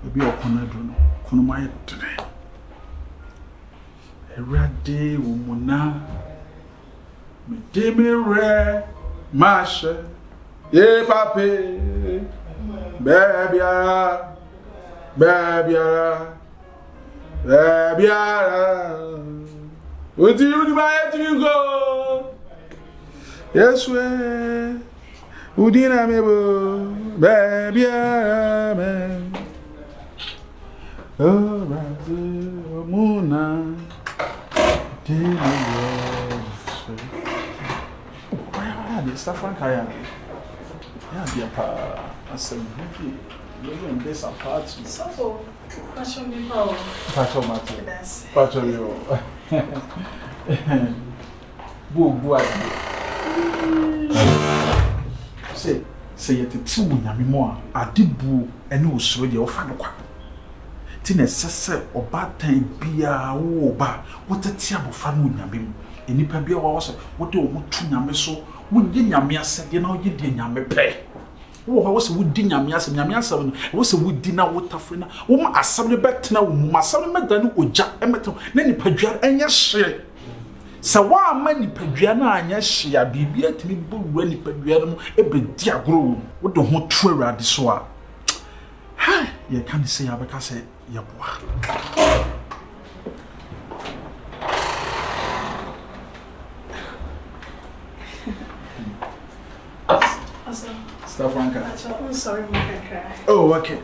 Obi okonedo no kono my tre. Erade umuna me demire mashe ye pape babyara oti uni my go yes we udina mebo babyara me oh muna Mr. Franka, yeah, dear pa, as a movie, you're in this apart. So, passion me power. Passion matter. Passion you. Boo, say it to Yami more. I did boo and no so the offer. Tina says, or bad time be a ba. What a terrible fun with Yamim. And if I be was what do you want to Yamiso? Would Yamia said, you know, you didn't Yame play. Oh, I was a wood dinner, Yamias, was a wood dinner water friend. Oh, I suddenly back now, my son, Madame, or Jack Emerton, Nanny Padria, and yes, she. So why many Padriana, and yes, she are be at me, boo, when the Padriano, a bit dear grow. What the whole true at this war? Ha, you can't say, I can say, Yabwa. Mr. Franka. I'm sorry, my cry. Oh, okay.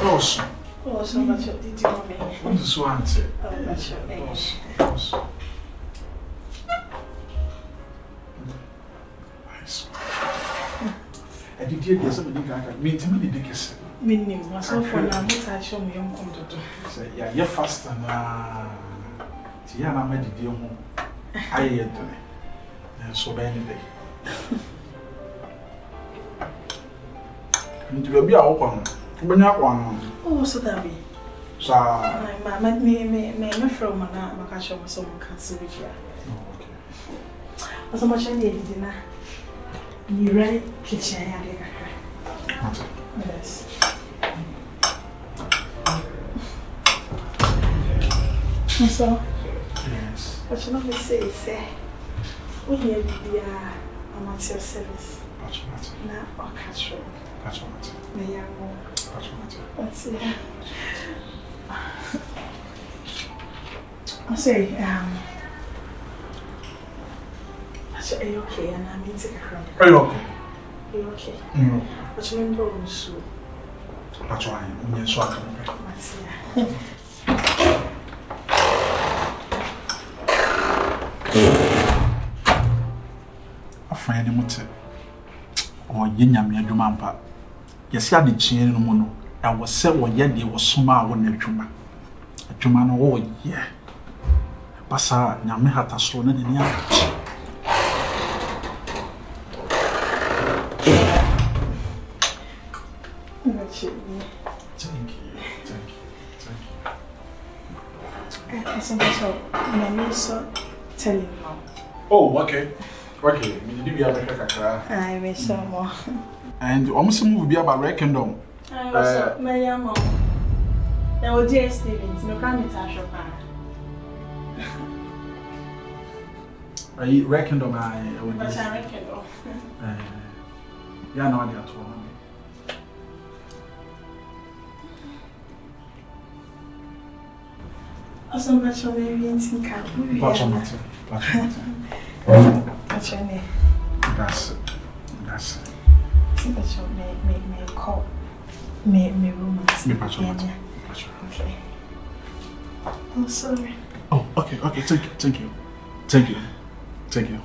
Oh, so much of did you want me? What is one? Oh, much of Nice. And did you get somebody can meet him in the dickers? Meaning, myself for now, what I show me young come to do. Say, yeah, you're faster now. Tiana made the deal home. I ate it. So many days. You will be open. When you one. Oh, so that be. So, my from my cash of some cancer. Okay. So much I need dinner. You ready? Kitchen. Yes. So, yes. But you know, me say, we need to be amateur service. Now, or catch you. That's what May I go? That's what Let's see. I say, are you okay? And I mean, take a crown. Are you okay? Are you okay? No. But you remember when you That's why I'm so happy. A friend much or Yinyam Yadumampa. Yes, I did chain no mono. I was said what yet they was summa when a juma. A jumano, oh, yeah. Passa Yamehata slow in the air. Tell him how. Oh, okay. Okay, I may show more. And almost move be about Reckendom. I was my mom. Now, dear Stevens, no come to our shop. I Reckendom, I would reckon. Yeah, no idea at all. Also, much of maybe in Tinka. That's it. That's it. But you may call me romance. Okay. Oh, sorry. Oh, okay. Thank you.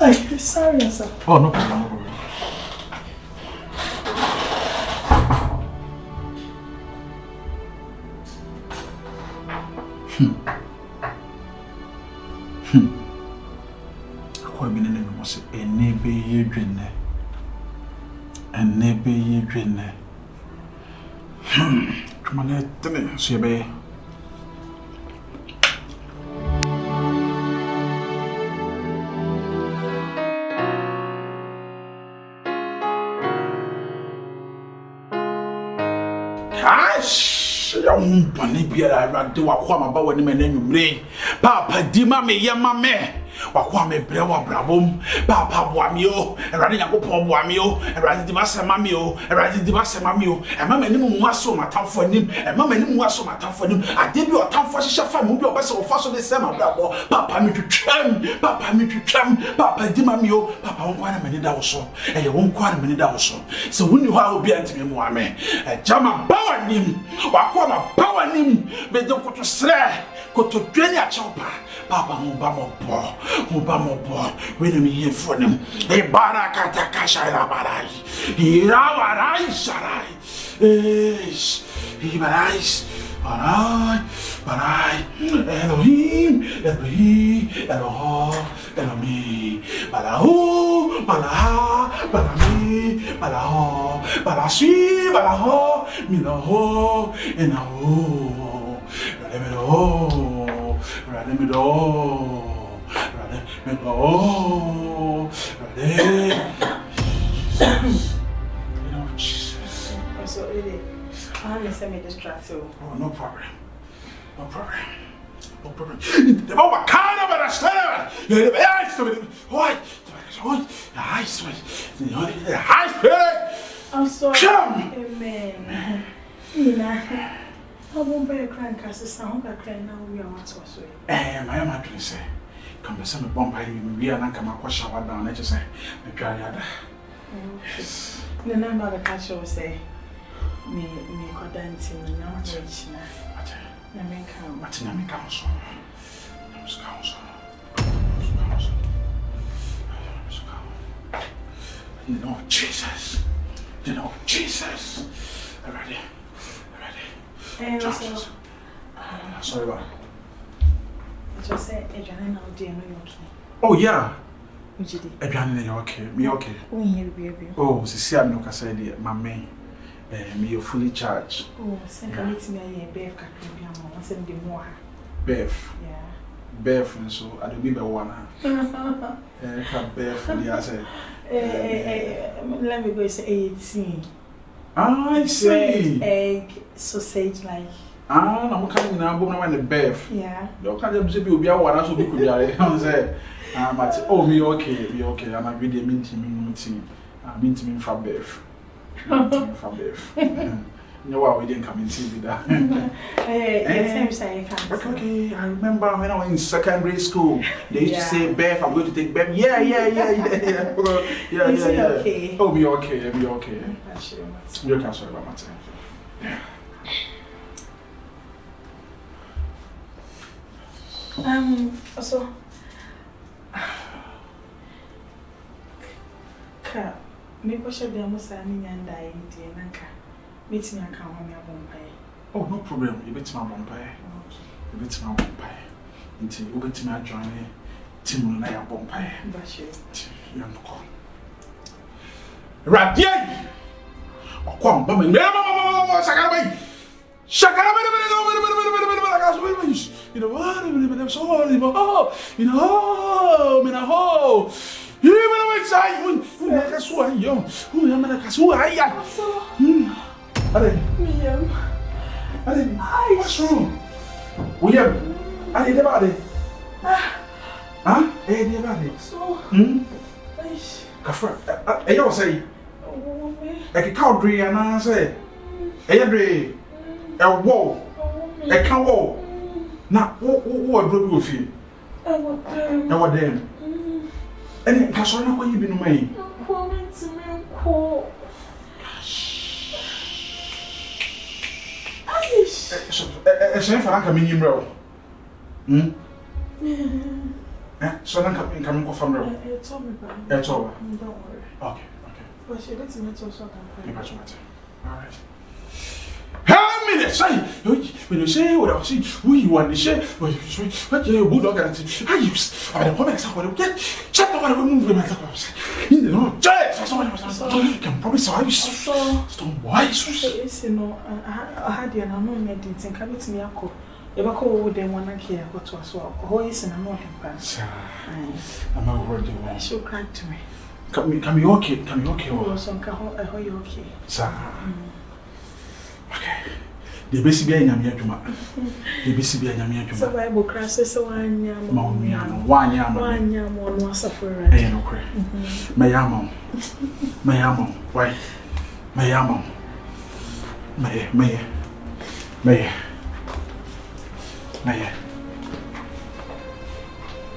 Oh, sorry, sir. Oh, no problem. I've been in the most a neighbor ye drink, and neighbor ye drink. Come on, let me see, babe. Ash, young Panibia, I do a quama about when men Papa Dima me Yamame. Wakwame brewa brabom papa boamio erade yakopon boamio erade di masa mamio erade di masa mamio e mama nim mu aso matamfo nim e mama nim mu aso matamfo nim ade bi otamfo hihya fa mu bi obese wo fa so de sema brabo papa mi twetwam papa di mamio papa won kwa na mani da wo so e ye won kwa na mani da wo so se woni ho a obi antime mu ame e jama bawa nim wakoma bawa nim be de koto sre koto dwani a chopa papa mo ba mo bo when me here for them e barakata kashara barai irawarai sharai barai Elohim balahu balami balaho balashi balaho minaho enaho Rademido. Jesus. So really, I'm semi-distracted. Oh, no problem. The Baba kind of understand. I'm sorry. Amen. Nina. How won't be a crank as a sound that crying now we are what's also. My mother say, come to some bomb by me and I come across shower down. I just say, me try other. Yes. The number of the catcher will say, me got dancing in our church. Namin council. You know Jesus. Ready. Sorry, what? Just say, Adrian, now, dear, no, okay. Oh, yeah. Adrian, you're okay. Me okay. Oh, Cecilia, no, I said, my main. Me, you're fully charged. Oh, send me to me, Bev, I send the more. Bev. Yeah. Bev, and so I don't be the one. Bev, I said, let me go say 18. I see. Egg, sausage like. I'm coming now, but I'm the Bev. Yeah. You can't just be a one, I should be good. I say, but oh, me okay. I'm a video meeting. I'm meeting for Bev. You know what? We didn't come and see with that. Okay. I remember when I was in secondary school, they used to say, Bev, I'm going to take Bev. Yeah. Yeah. Okay. Oh, be okay. You can't sorry about my time. Yeah. Also, maybe should be almost a million and die in the anchor. Meet me and come home your vampire. Oh, no problem. You bet my vampire. You bet my vampire. Until you bet me a journey. Tim and I are vampire. But you don't come. Radia! Oh, come, Bummy. You know what? I'm sorry. You know, you remember inside? That's why you. Who am I? That's who I am. William. What's wrong? William. I did about it. Huh? I did about it. So. Kafra. I don't say. I can count three and I say. Every. A wall. A can wall. Now, what do you feel? I want them. And Casona, what you been away? Franka mean bro. So I'm coming from room. It's over. Don't worry. Okay. But she lets me to sort of. Alright. How many say when you say what I see, who you want to say, what you would look at it. I use I don't want to get check out what I move with you know, that's what I can probably say. Stone wise. You know, I had you and I'm not meditating and come to me. If I call them one here, go to us. Who is in a morning pass? I'm not worried. She'll cry to me. Can you okay? Oh, some can hold you okay. Sir. Okay. The best be any adwuma. The best be any adwuma. So Bible crashes so one yam. One yam no suffer. Eh no kre. My yam. Why? My yam.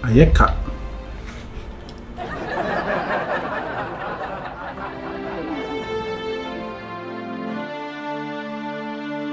Ayeka